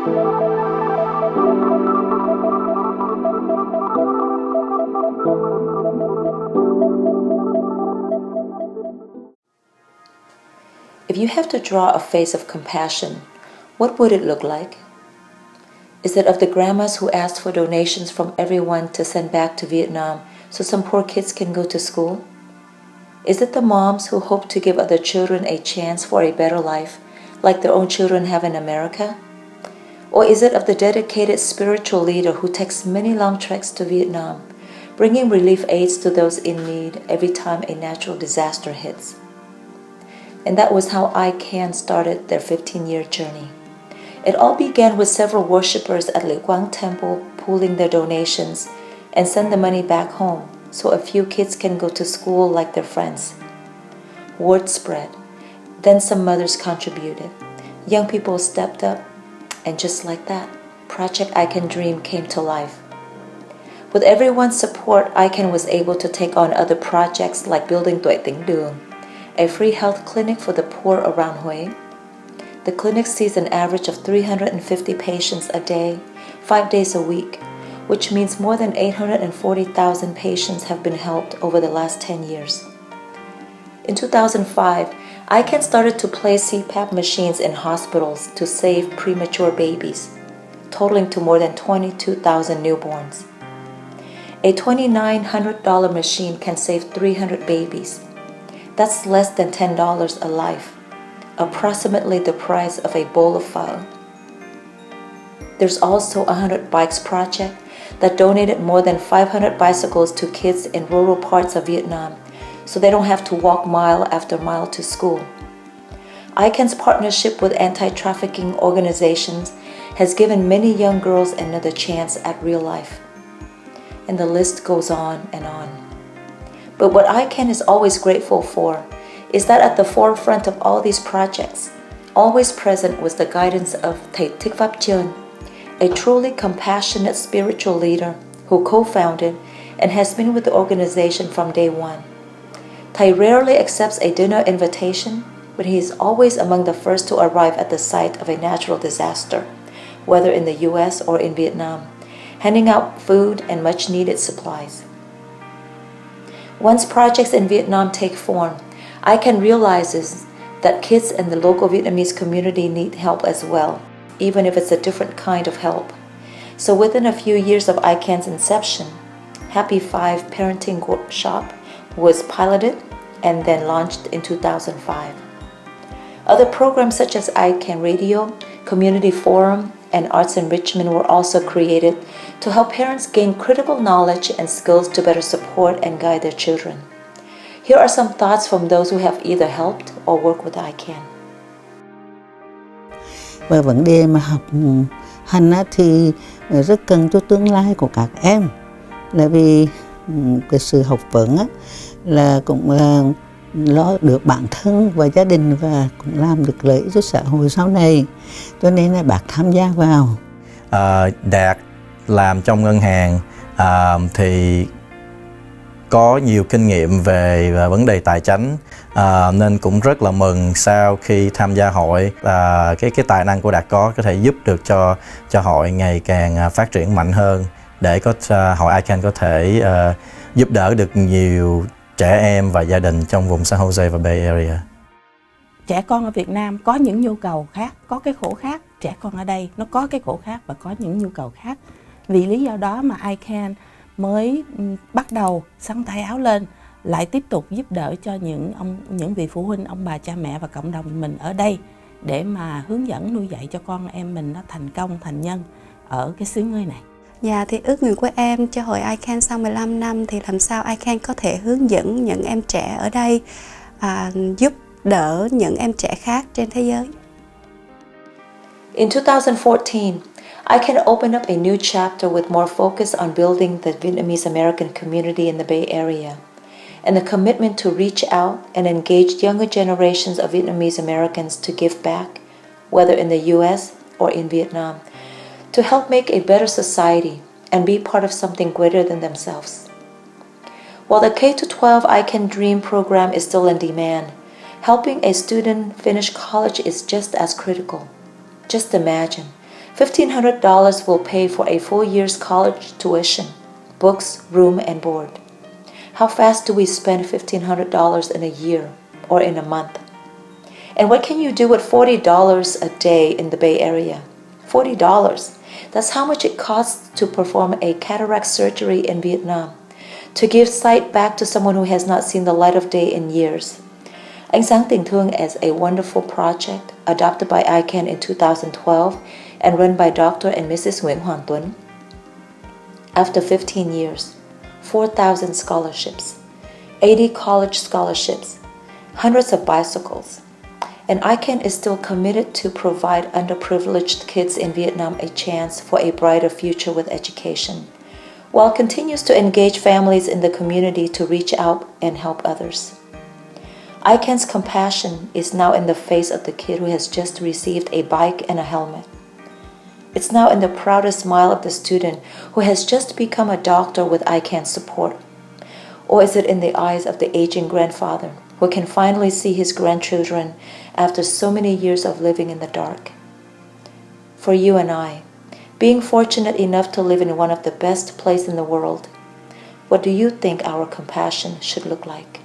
If you have to draw a face of compassion, what would it look like? Is it of the grandmas who asked for donations from everyone to send back to Vietnam so some poor kids can go to school? Is it the moms who hope to give other children a chance for a better life, like their own children have in America? Or is it of the dedicated spiritual leader who takes many long treks to Vietnam, bringing relief aids to those in need every time a natural disaster hits? And that was how ICAN started their 15-year journey. It all began with several worshippers at Lệ Quang Temple pooling their donations and send the money back home so a few kids can go to school like their friends. Word spread. Then some mothers contributed. Young people stepped up, and just like that, Project ICAN Dream came to life. With everyone's support, ICAN was able to take on other projects like building Tuệ Tĩnh Đường, a free health clinic for the poor around Huế. The clinic sees an average of 350 patients a day, 5 days a week, which means more than 840,000 patients have been helped over the last 10 years. In 2005, ICAN started to place CPAP machines in hospitals to save premature babies, totaling to more than 22,000 newborns. A $2,900 machine can save 300 babies. That's less than $10 a life, approximately the price of a bowl of pho. There's also a 100 Bikes project that donated more than 500 bicycles to kids in rural parts of Vietnam so they don't have to walk mile after mile to school. ICAN's partnership with anti-trafficking organizations has given many young girls another chance at real life. And the list goes on and on. But what ICAN is always grateful for is that at the forefront of all these projects, always present was the guidance of Thầy Thích Pháp Chơn, a truly compassionate spiritual leader who co-founded and has been with the organization from day one. Thầy rarely accepts a dinner invitation, but he is always among the first to arrive at the site of a natural disaster, whether in the US or in Vietnam, handing out food and much-needed supplies. Once projects in Vietnam take form, ICAN realizes that kids in the local Vietnamese community need help as well, even if it's a different kind of help. So within a few years of ICAN's inception, Happy Five Parenting Workshop was piloted and then launched in 2005. Other programs such as ICAN Radio, Community Forum, and Arts Enrichment were also created to help parents gain critical knowledge and skills to better support and guide their children. Here are some thoughts from those who have either helped or worked with ICAN. Về vấn đề mà học hành thì rất cần cho tương lai của các em, là vì cái sự học vấn là cũng lo được bản thân và gia đình và cũng làm được lợi cho xã hội sau này, cho nên là bác tham gia vào. Đạt làm trong ngân hàng thì có nhiều kinh nghiệm về vấn đề tài chính, nên cũng rất là mừng sau khi tham gia hội. Cái tài năng của Đạt có thể giúp được cho hội ngày càng phát triển mạnh hơn, để hội ICAN có thể giúp đỡ được nhiều trẻ em và gia đình trong vùng San Jose và Bay Area. Trẻ con ở Việt Nam có những nhu cầu khác, có cái khổ khác. Trẻ con ở đây nó có cái khổ khác và có những nhu cầu khác. Vì lý do đó mà ICAN mới bắt đầu xắn tay áo lên, lại tiếp tục giúp đỡ cho những vị phụ huynh, ông bà, cha mẹ và cộng đồng mình ở đây để mà hướng dẫn nuôi dạy cho con em mình nó thành công, thành nhân ở cái xứ người này. Dạ, thì ước nguyện của em cho hội ICAN sau 15 năm thì làm sao ICAN có thể hướng dẫn những em trẻ ở đây giúp đỡ những em trẻ khác trên thế giới. In 2014, ICAN opened up a new chapter with more focus on building the Vietnamese American community in the Bay Area and the commitment to reach out and engage younger generations of Vietnamese Americans to give back, whether in the US or in Vietnam, to help make a better society and be part of something greater than themselves. While the K-12 ICAN Dream program is still in demand, helping a student finish college is just as critical. Just imagine, $1,500 will pay for a full year's college tuition, books, room, and board. How fast do we spend $1,500 in a year or in a month? And what can you do with $40 a day in the Bay Area? $40. That's how much it costs to perform a cataract surgery in Vietnam, to give sight back to someone who has not seen the light of day in years. Ánh sáng tình thương is a wonderful project adopted by ICAN in 2012 and run by Dr. and Mrs. Nguyễn Hoàng Tuấn. After 15 years, 4,000 scholarships, 80 college scholarships, hundreds of bicycles, and ICAN is still committed to provide underprivileged kids in Vietnam a chance for a brighter future with education, while continues to engage families in the community to reach out and help others. ICAN's compassion is now in the face of the kid who has just received a bike and a helmet. It's now in the proudest smile of the student who has just become a doctor with ICAN's support. Or is it in the eyes of the aging grandfather who can finally see his grandchildren after so many years of living in the dark? For you and I, being fortunate enough to live in one of the best places in the world, what do you think our compassion should look like?